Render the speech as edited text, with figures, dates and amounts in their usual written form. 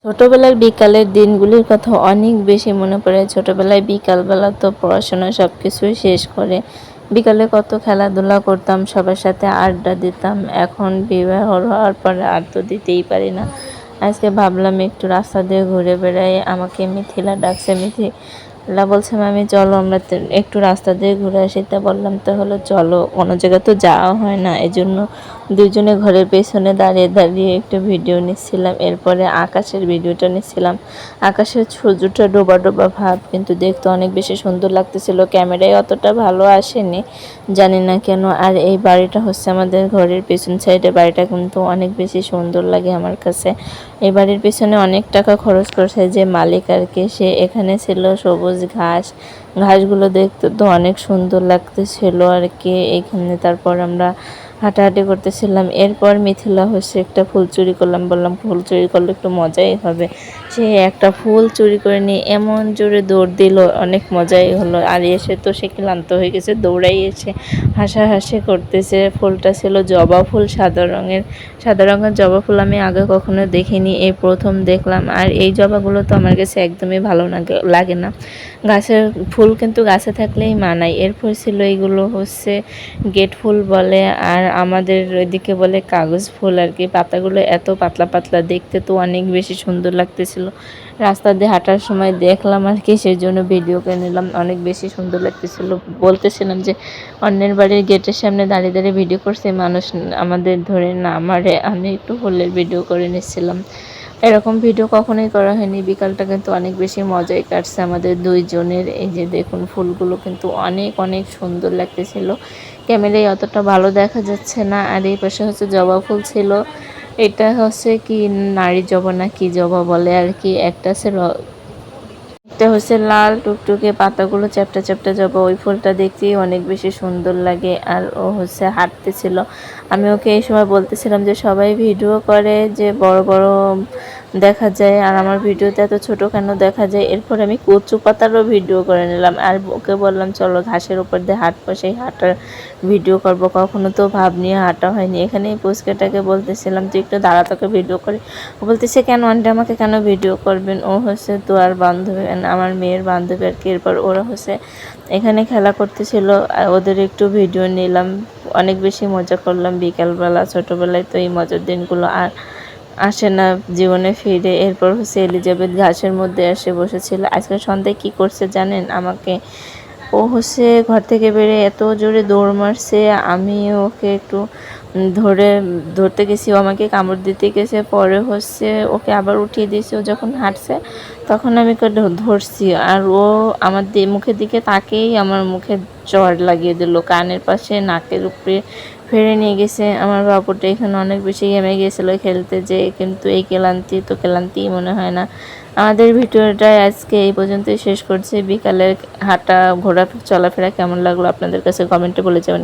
ছোটবেলার বিকালের দিনগুলির কথা অনেক বেশি মনে পড়ে। ছোটবেলায় বিকালবেলা তো পড়াশোনা সব কিছুই শেষ করে বিকালে কত খেলাধুলা করতাম, সবার সাথে আড্ডা দিতাম। এখন বিবাহ হওয়ার পরে আর তো দিতেই পারি না। আজকে ভাবলাম একটু রাস্তা দিয়ে ঘুরে বেড়াই। আমাকে মিথিলা ডাকছে, মিথিলা বলছে মামি চলো আমরা একটু রাস্তা দিয়ে ঘুরে আসি। তা বললাম তাহলে চলো, কোনো জায়গা তো যাওয়া হয় না, এজন্য দুজনে ঘরের পেছনে দাঁড়িয়ে দাঁড়িয়ে একটু ভিডিও নিচ্ছিলাম। এরপরে আকাশের ভিডিওটা নিচ্ছিলাম। আকাশের সূর্যটা ডোবা ডোবা ভাব, কিন্তু দেখতে অনেক বেশি সুন্দর লাগতেছিল। ক্যামেরায় অতটা ভালো আসেনি, জানি না কেন। আর এই বাড়িটা হচ্ছে আমাদের ঘরের পেছন সাইডে। বাড়িটা কিন্তু অনেক বেশি সুন্দর লাগে আমার কাছে। এই বাড়ির পেছনে অনেক টাকা খরচ করছে যে মালিক আর কি, সে এখানে ছিল সবুজ ঘাসগুলো দেখতে তো অনেক সুন্দর লাগতেছিল আর কি এখানে। তারপর আমরা হাঁটাহাঁটি করতেছিলাম। এরপর মিথিলা হচ্ছে একটা ফুল চুরি করলাম, বললাম ফুল চুরি করলে একটু মজাই হবে। সে একটা ফুল চুরি করে নিয়ে এমন জোরে দৌড় দিল, অনেক মজাই হলো। আর এসে তো সে ক্লান্ত হয়ে গেছে, দৌড়াই এসে হাসাহাসি করতেছে। ফুলটা ছিল জবা ফুল, সাদা রঙের জবা ফুল। আমি আগে কখনো দেখিনি, এই প্রথম দেখলাম। আর এই জবাগুলো তো আমার কাছে একদমই ভালো লাগে না। গাছের ফুল কিন্তু গাছে থাকলেই মানায়। এরপর ছিল এইগুলো হচ্ছে গেট ফুল বলে, আর আমাদের ওইদিকে বলে কাগজ ফুল আর কি। পাতাগুলো এত পাতলা পাতলা, দেখতে তো অনেক বেশি সুন্দর লাগতেছিল। রাস্তা দিয়ে হাঁটার সময় দেখলাম আর কি, সেই জন্য ভিডিও করে নিলাম। অনেক বেশি সুন্দর লাগতেছিল। বলতেছিলাম যে অন্যের বাড়ির গেটের সামনে দাঁড়িয়ে দাঁড়িয়ে ভিডিও করছে মানুষ, আমাদের ধরে না আমারে, আমি একটু ফুলের ভিডিও করে নিচ্ছিলাম। এরকম ভিডিও কখনোই করা হয়নি। বিকালটা কিন্তু অনেক বেশি মজাই কাটছে আমাদের দুইজনের। এই যে দেখুন ফুলগুলো কিন্তু অনেক অনেক সুন্দর লাগতেছিল। ক্যামেরায় অতটা ভালো দেখা যাচ্ছে না। আর এই পাশে হচ্ছে জবা ফুল ছিল। এটা হচ্ছে কি নারী জবা না কি জবা বলে আর কি। একটা হচ্ছে লাল টুকটুকে, পাতাগুলো চ্যাপ্টা চ্যাপ্টা জবা। ওই ফুলটা দেখতেই অনেক বেশি সুন্দর লাগে। আর ও হচ্ছে হাঁটতেছিল। আমি ওকে এই সময় বলতেছিলাম যে সবাই ভিডিও করে যে বড় বড় দেখা যায়, আর আমার ভিডিওতে এত ছোট কেন দেখা যায়। এরপর আমি কচু পাতারও ভিডিও করে নিলাম। আর ওকে বললাম চলো ঘাসের উপর দিয়ে হাঁটবো, সেই হাঁটার ভিডিও করব। কখনো তো ভাব নিয়ে হাঁটা হয়নি। এখানে এই পুচকাটাকে বলতেছিলাম তুই একটু দাঁড়া, তোকে ভিডিও করে। ও বলতেছে কেন আন্টি আমাকে কেন ভিডিও করবেন? ও হচ্ছে তো আর বান্ধবী, আমার মেয়ের বান্ধবী আর কি। এরপর ওরা হচ্ছে এখানে খেলা করতেছিল, ওদের একটু ভিডিও নিলাম। অনেক বেশি মজা করলাম বিকালবেলা। ছোটোবেলায় তো এই মজার দিনগুলো আর আসে না জীবনে ফিরে। এরপর হচ্ছে এলিজাবেথ ঘাসের মধ্যে এসে বসেছিল। আজকে সন্ধ্যায় কি করছে জানেন? ও হচ্ছে ঘর থেকে বেরিয়ে এত জোরে দৌড় মারছে, আমি ওকে একটু ধরতে গেছি, ও আমাকে কামড় দিতে গেছে। পরে হচ্ছে ওকে আবার উঠিয়ে দিয়েছি। ও যখন হাঁটছে তখন আমি ওকে ধরছি, আর ও আমার মুখের দিকে তাকেই আমার মুখে চড় লাগিয়ে দিল, কানের পাশে নাকের উপরে ফেরে নিয়ে গেছে। আমার বাবুটা এখানে অনেক বেশি ঘেমে গিয়েছিলো খেলতে যেয়ে, কিন্তু এই ক্লান্তি তো ক্লান্তিই মনে হয় না। আমাদের ভিডিওটা আজকে এই পর্যন্তই শেষ করছি। বিকালের হাঁটা ঘোরা চলাফেরা কেমন লাগলো আপনাদের কাছে কমেন্টে বলে যাবেন।